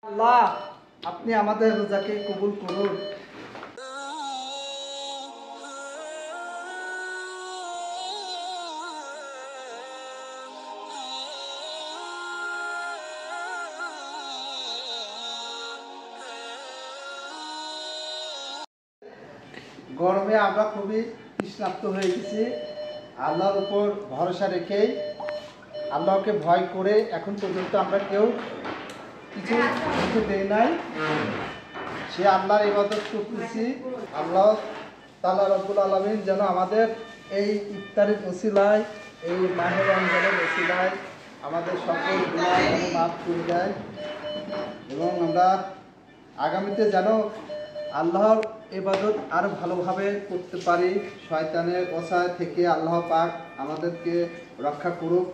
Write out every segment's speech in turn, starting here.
আল্লাহ আপনি আমাদের রোজাকে কবুল করুন। গরমে আমরা খুবই তৃষ্ণার্ত হয়ে গেছি। আল্লাহর উপর ভরসা রেখেই আল্লাহকে ভয় করে এখন পর্যন্ত আমরা কেউ কিছু মুখে দেই নাই। সে আল্লাহর ইবাদত করতেছি। আল্লাহ তাআলা রব্বুল আলামিন যেন আমাদের এই ইফতারের ওসিলায়, এই মাহে রমজানের ওসিলায় আমাদের সকল গুনাহ মাফ করে দেয় এবং আমরা আগামীতে যেন আল্লাহর ইবাদত আরো ভালোভাবে করতে পারি। শয়তানের ওয়াসওয়াসা থেকে আল্লাহ পাক আমাদেরকে রক্ষা করুক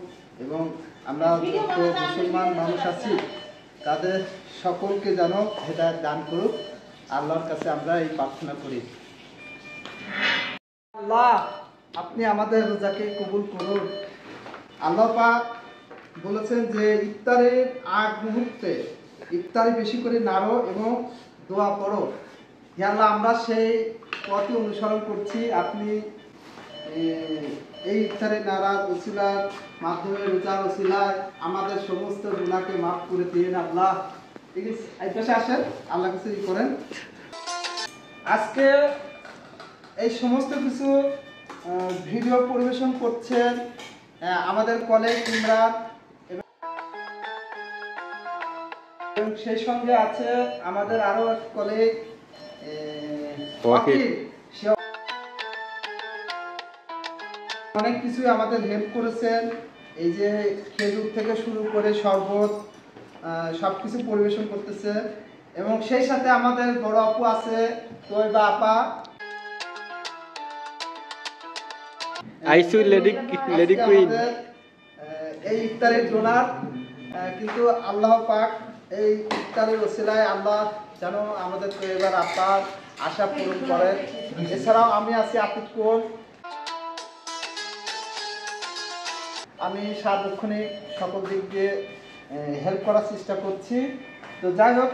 এবং আমরা যত মুসলমান মানুষ আছি তাদের সকলকে যেন হেদায়েত দান করুক। আল্লাহর কাছে আমরা এই প্রার্থনা করি। আল্লাহ আপনি আমাদের রোজাকে কবুল করুন। আল্লাহ পাক বলেছেন যে ইফতারের আগ মুহূর্তে ইফতারি বেশি করে নাড়ো এবং দোয়া পড়ো। হে আল্লাহ, আমরা সেই পথই অনুসরণ করছি। আপনি এই ইফতারের নাড়ার ওসিলার মাধ্যমে, রোজার ওসিলায় আমাদের সমস্ত গুনাহকে মাফ করে দিন আল্লাহ। ঠিক আছে, এই পাশে আসেন, আল্লাহ কাছে ই করেন। আজকে এই সমস্ত কিছু ভিডিও পরিবেশন করছেন আমাদের কলেজ ইমরান এবং সেই সঙ্গে আছে আমাদের আরো এক কলেজ ওয়াকিল। অনেক কিছুই আমাদের হেল্প করেছেন। এই যে খেজুর থেকে শুরু করে শরবত সবকিছু পরিবেশন করতেছে এবং সেই সাথে আমাদের বড় আপু আছে তৈবা আপা, আইসু লেডি কুইন, এই ইফতারের ডোনার। কিন্তু আল্লাহ পাক এই ইফতারের ওসিলায় আল্লাহ যেন আমাদের তৈবা আপার আশা পূরণ করেন। এছাড়াও আমি আছি আতিকুল। আমি সার্বক্ষণিক সকল দিক দিয়ে হেল্প করার চেষ্টা করছি। তো যাই হোক,